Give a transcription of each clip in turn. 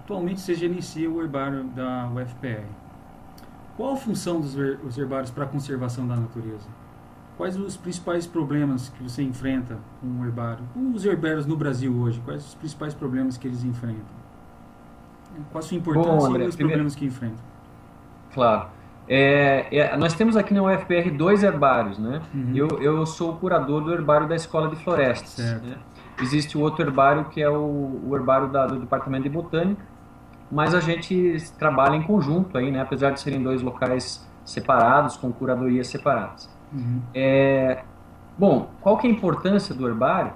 Atualmente você gerencia o herbário da UFPR. Qual a função dos herbários para a conservação da natureza? Quais os principais problemas que você enfrenta com o herbário? Os herbários no Brasil hoje, quais os principais problemas que eles enfrentam? Qual a sua Bom, importância e André, os primeiro, problemas que enfrentam? claro. Nós temos aqui na UFPR dois herbários, né? Uhum. Eu sou o curador do herbário da Escola de Florestas, Certo. né? Existe o outro herbário que é o herbário do Departamento de Botânica, mas a gente trabalha em conjunto aí, né? Apesar de serem dois locais separados, com curadorias separadas. Uhum. Bom, qual que é a importância do herbário?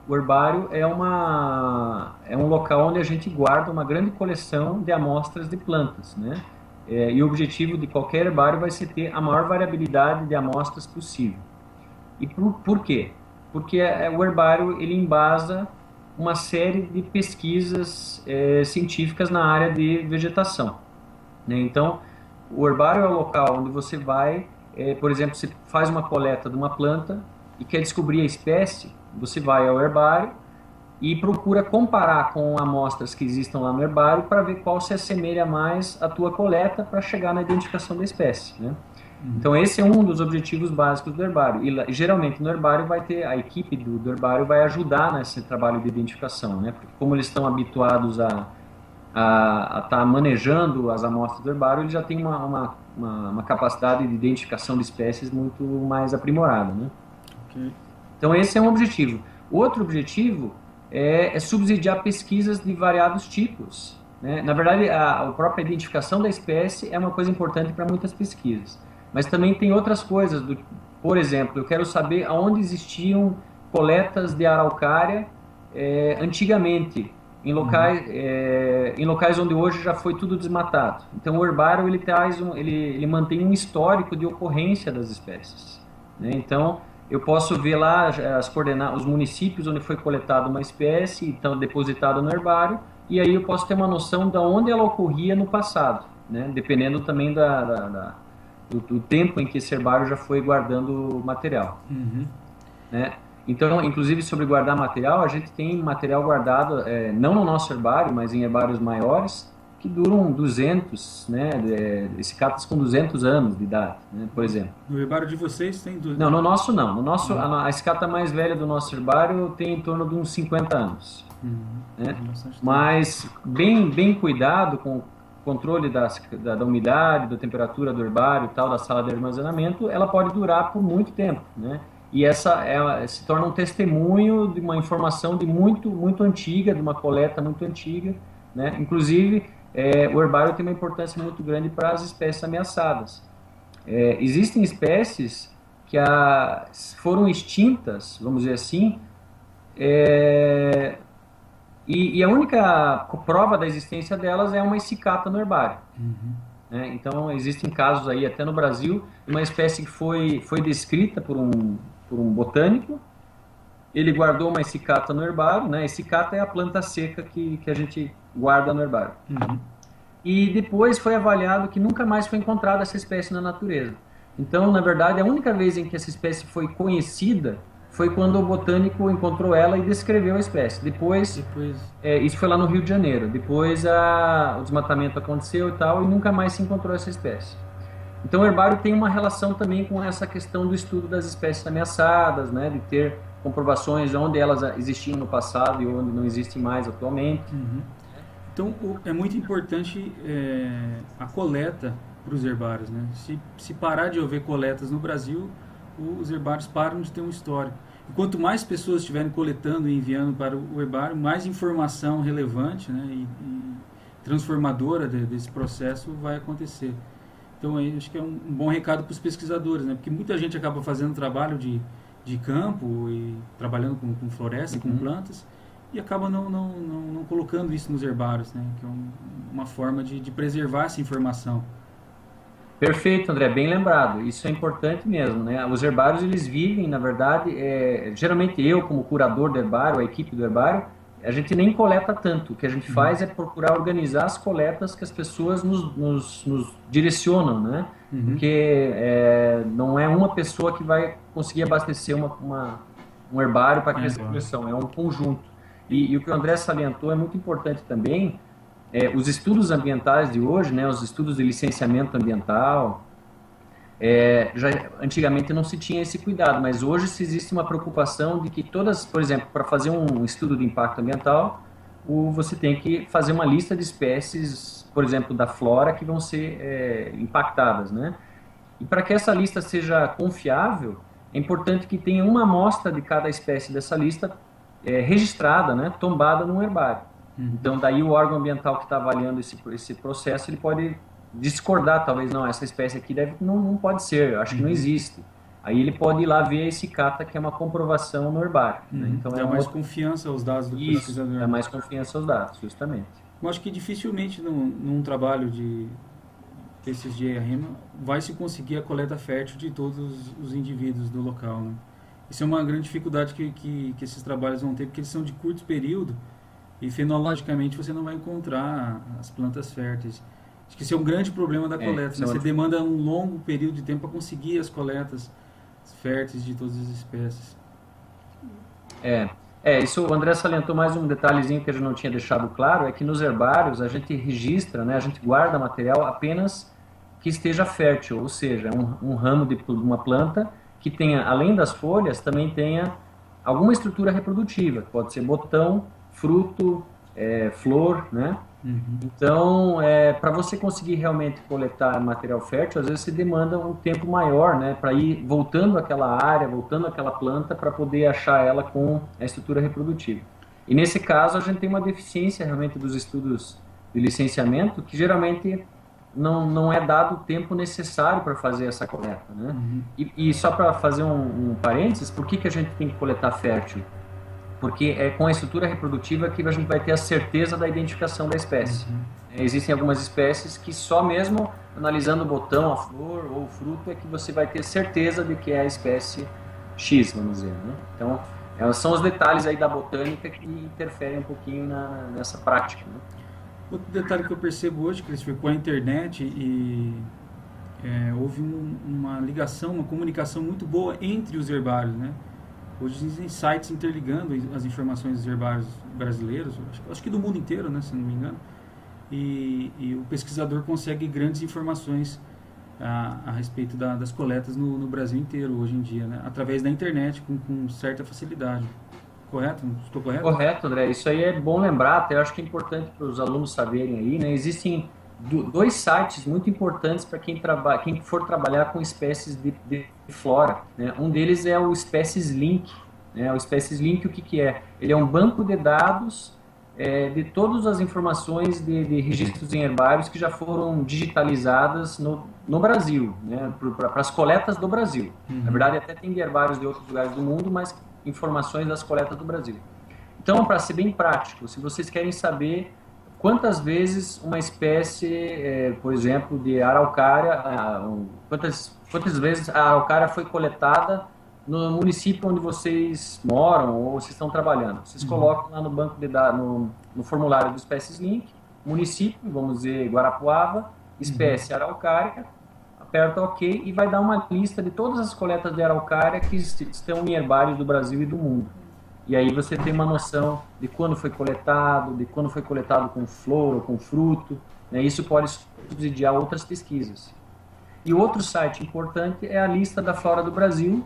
O herbário é um local onde a gente guarda uma grande coleção de amostras de plantas, né? E o objetivo de qualquer herbário vai ser ter a maior variabilidade de amostras possível. E por quê? Porque o herbário ele embasa uma série de pesquisas científicas na área de vegetação, né? Então, o herbário é o local onde você vai, por exemplo, você faz uma coleta de uma planta e quer descobrir a espécie, você vai ao herbário e procura comparar com amostras que existam lá no herbário para ver qual se assemelha mais à tua coleta para chegar na identificação da espécie, né? Uhum. Então esse é um dos objetivos básicos do herbário. E geralmente no herbário vai ter a equipe do herbário vai ajudar nesse trabalho de identificação, né? Porque como eles estão habituados a estar manejando as amostras do herbário, eles já têm uma capacidade de identificação de espécies muito mais aprimorada, né? Ok. Então esse é um objetivo. Outro objetivo é subsidiar pesquisas de variados tipos, né? Na verdade, a própria identificação da espécie é uma coisa importante para muitas pesquisas. Mas também tem outras coisas, por exemplo, eu quero saber aonde existiam coletas de araucária antigamente, Uhum. em locais onde hoje já foi tudo desmatado. Então o herbário ele mantém um histórico de ocorrência das espécies, né? Então eu posso ver lá as coordenadas, os municípios onde foi coletada uma espécie, então depositada no herbário, e aí eu posso ter uma noção de onde ela ocorria no passado, né? Dependendo também do tempo em que esse herbário já foi guardando material, Uhum. né? Então, inclusive sobre guardar material, a gente tem material guardado, não no nosso herbário, mas em herbários maiores, que duram 200, né? Cicatas com 200 anos de idade, né? Por exemplo. No herbário de vocês tem do... Não, no nosso não. No nosso, Não. a escata mais velha do nosso herbário tem em torno de uns 50 anos, Uhum. né? Tem bastante tempo. Mas bem cuidado com o controle da umidade, da temperatura do herbário e tal, da sala de armazenamento, ela pode durar por muito tempo, né? E se torna um testemunho de uma informação de muito antiga, de uma coleta muito antiga, né? Inclusive, o herbário tem uma importância muito grande para as espécies ameaçadas. Existem espécies que foram extintas, vamos dizer assim, é, e a única prova da existência delas é uma cicata no herbário, Uhum. né? Então existem casos aí, até no Brasil, de uma espécie que foi descrita por um botânico, ele guardou uma cicata no herbário, né? E cicata é a planta seca que a gente guarda no herbário. Uhum. E depois foi avaliado que nunca mais foi encontrada essa espécie na natureza. Então, na verdade, a única vez em que essa espécie foi conhecida foi quando o botânico encontrou ela e descreveu a espécie. Depois, Depois... isso foi lá no Rio de Janeiro. Depois o desmatamento aconteceu e tal, e nunca mais se encontrou essa espécie. Então, o herbário tem uma relação também com essa questão do estudo das espécies ameaçadas, né, de ter comprovações de onde elas existiam no passado e onde não existem mais atualmente. Uhum. Então, é muito importante a coleta para os herbários, né? Se parar de haver coletas no Brasil, os herbários param de ter um histórico. E quanto mais pessoas estiverem coletando e enviando para o herbário, mais informação relevante, né, e transformadora desse processo vai acontecer. Então, aí, acho que é um bom recado para os pesquisadores, né? Porque muita gente acaba fazendo trabalho de campo e trabalhando com floresta, com Uhum. plantas, e acaba não colocando isso nos herbários, né? Que é uma forma de preservar essa informação. Perfeito, André, bem lembrado. Isso é importante mesmo, né? Os herbários, eles vivem, na verdade, geralmente eu, como curador do herbário, a equipe do herbário, a gente nem coleta tanto. O que a gente Uhum. faz é procurar organizar as coletas que as pessoas nos direcionam, né? Uhum. Porque não é uma pessoa que vai conseguir abastecer um herbário para É, aquecer a claro. coleção, é um conjunto. E, E o que o André salientou é muito importante também, os estudos ambientais de hoje, né, os estudos de licenciamento ambiental, antigamente não se tinha esse cuidado, mas hoje se existe uma preocupação de que todas, por exemplo, para fazer um estudo de impacto ambiental, você tem que fazer uma lista de espécies, por exemplo, da flora que vão ser impactadas, né? E para que essa lista seja confiável, é importante que tenha uma amostra de cada espécie dessa lista registrada, né, tombada num herbário. Então, daí o órgão ambiental que está avaliando esse processo, ele pode discordar, talvez, não, essa espécie aqui não pode ser, eu acho que não existe. Aí ele pode ir lá ver a cicata, que é uma comprovação no herbário. Né? Então, dá mais confiança aos dados do pesquisador. Dá mais confiança aos dados, justamente. Eu acho que dificilmente num trabalho desses de ERM vai se conseguir a coleta fértil de todos os indivíduos do local. Né? Isso é uma grande dificuldade que esses trabalhos vão ter, porque eles são de curto período e fenologicamente você não vai encontrar as plantas férteis. Acho que esse é um grande problema da coleta. Né? Você demanda um longo período de tempo para conseguir as coletas férteis de todas as espécies. Isso o André salientou mais um detalhezinho que a gente não tinha deixado claro, é que nos herbários a gente registra, né, a gente guarda material apenas que esteja fértil, ou seja, um ramo de uma planta que tenha, além das folhas, também tenha alguma estrutura reprodutiva, pode ser botão, fruto, flor, né? Então, para você conseguir realmente coletar material fértil, às vezes você demanda um tempo maior, né, para ir voltando àquela área, voltando àquela planta, para poder achar ela com a estrutura reprodutiva. E nesse caso, a gente tem uma deficiência realmente dos estudos de licenciamento, que geralmente não é dado o tempo necessário para fazer essa coleta. Né? E só para fazer um parênteses, por que a gente tem que coletar fértil? Porque é com a estrutura reprodutiva que a gente vai ter a certeza da identificação da espécie. Existem algumas espécies que só mesmo analisando o botão, a flor ou o fruto é que você vai ter certeza de que é a espécie X, vamos dizer. Né? Então, são os detalhes aí da botânica que interferem um pouquinho nessa prática. Né? Outro detalhe que eu percebo hoje, Christopher, com a internet houve uma ligação, uma comunicação muito boa entre os herbários, né? Hoje existem sites interligando as informações dos herbários brasileiros, acho que do mundo inteiro, né, se não me engano, e o pesquisador consegue grandes informações a respeito das coletas no Brasil inteiro hoje em dia, né, através da internet, com certa facilidade. Correto? Estou correto? Correto, André. Isso aí é bom lembrar, até eu acho que é importante para os alunos saberem aí, né? Existem dois sites muito importantes para quem for trabalhar com espécies de flora. Né? Um deles é o Species Link. Né? O Species Link, o que é? Ele é um banco de dados de todas as informações de registros em herbários que já foram digitalizadas no Brasil, né? Para as coletas do Brasil. Na verdade, até tem de herbários de outros lugares do mundo, mas informações das coletas do Brasil. Então, para ser bem prático, se vocês querem saber quantas vezes uma espécie, por exemplo, de araucária, quantas vezes a araucária foi coletada no município onde vocês moram ou vocês estão trabalhando. Vocês colocam lá no banco de dados, no formulário do Species Link, município, vamos dizer Guarapuava, espécie araucária, aperta OK e vai dar uma lista de todas as coletas de araucária que estão em herbários do Brasil e do mundo. E aí você tem uma noção de quando foi coletado, com flor ou com fruto. Né? Isso pode subsidiar outras pesquisas. E outro site importante é a lista da flora do Brasil,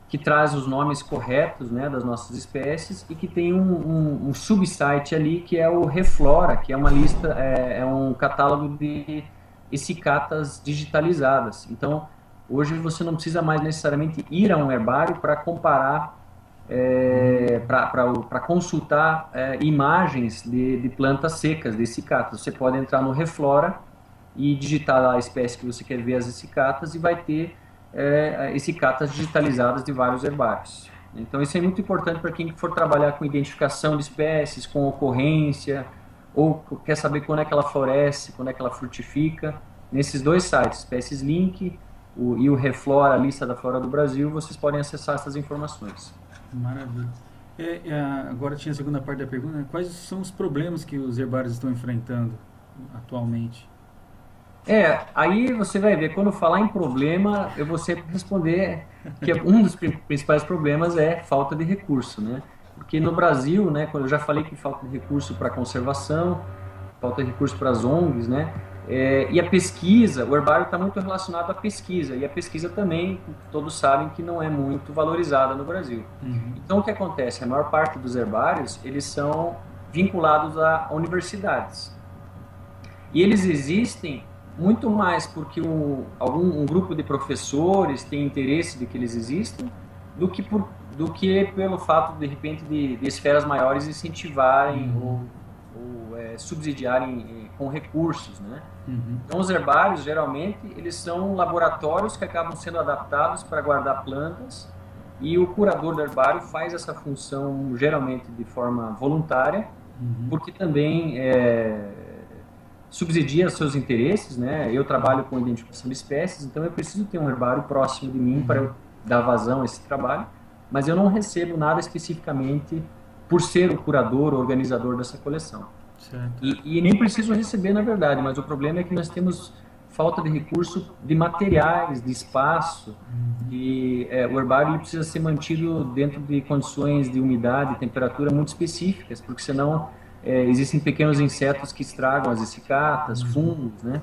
que traz os nomes corretos, né, das nossas espécies e que tem um subsite ali que é o Reflora, que é uma lista, é um catálogo de cicatas digitalizadas. Então, hoje você não precisa mais necessariamente ir a um herbário para comparar, para consultar imagens de plantas secas, de cicatas. Você pode entrar no Reflora e digitar lá a espécie que você quer ver as cicatas e vai ter cicatas digitalizadas de vários herbários. Então, isso é muito importante para quem for trabalhar com identificação de espécies, com ocorrência, ou quer saber quando é que ela floresce, quando é que ela frutifica. Nesses dois sites, Species Link e o Reflora, a lista da flora do Brasil, vocês podem acessar essas informações. Maravilha. Agora tinha a segunda parte da pergunta, né? Quais são os problemas que os herbários estão enfrentando atualmente? Aí você vai ver, quando falar em problema, eu vou sempre responder que um dos principais problemas é falta de recurso, né? Porque no Brasil, né, quando eu já falei que falta de recurso para conservação, falta de recursos para as ONGs, né? E a pesquisa, o herbário está muito relacionado à pesquisa, e a pesquisa também, todos sabem que não é muito valorizada no Brasil. Uhum. Então o que acontece? A maior parte dos herbários, eles são vinculados a universidades. E eles existem muito mais porque um grupo de professores tem interesse de que eles existam, do que pelo fato, de repente, de esferas maiores incentivarem ou subsidiarem com recursos, né? Uhum. Então, os herbários, geralmente, eles são laboratórios que acabam sendo adaptados para guardar plantas, e o curador do herbário faz essa função, geralmente, de forma voluntária, porque também subsidia seus interesses, né? Eu trabalho com identificação de espécies, então eu preciso ter um herbário próximo de mim para eu dar vazão a esse trabalho, mas eu não recebo nada especificamente por ser o curador ou organizador dessa coleção. E nem preciso receber, na verdade, mas o problema é que nós temos falta de recurso de materiais, de espaço, e o herbário precisa ser mantido dentro de condições de umidade e temperatura muito específicas, porque senão existem pequenos insetos que estragam as essicatas, fungos, né?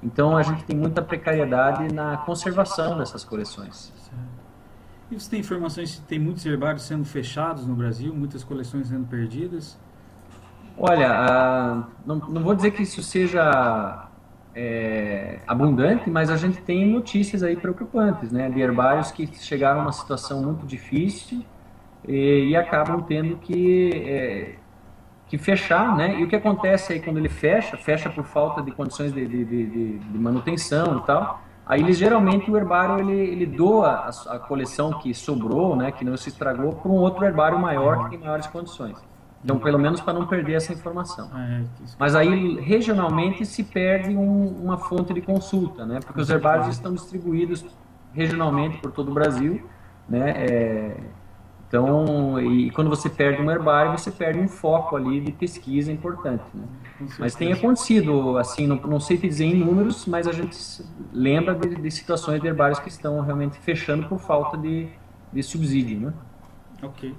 Então a gente tem muita precariedade na conservação dessas coleções. E você tem informações se tem muitos herbários sendo fechados no Brasil, muitas coleções sendo perdidas? Olha, não vou dizer que isso seja abundante, mas a gente tem notícias aí preocupantes, né? De herbários que chegaram a uma situação muito difícil e acabam tendo que fechar, né? E o que acontece aí quando ele fecha por falta de condições de manutenção e tal, aí geralmente o herbário ele doa a coleção que sobrou, né? Que não se estragou, para um outro herbário maior que tem maiores condições. Então, pelo menos para não perder essa informação. Mas aí, regionalmente, se perde uma fonte de consulta, né? Porque os herbários estão distribuídos regionalmente por todo o Brasil, né? Então, e quando você perde um herbário, você perde um foco ali de pesquisa importante, né? Mas tem acontecido, assim, não sei te dizer em números, mas a gente lembra de situações de herbários que estão realmente fechando por falta de subsídio, né? Ok.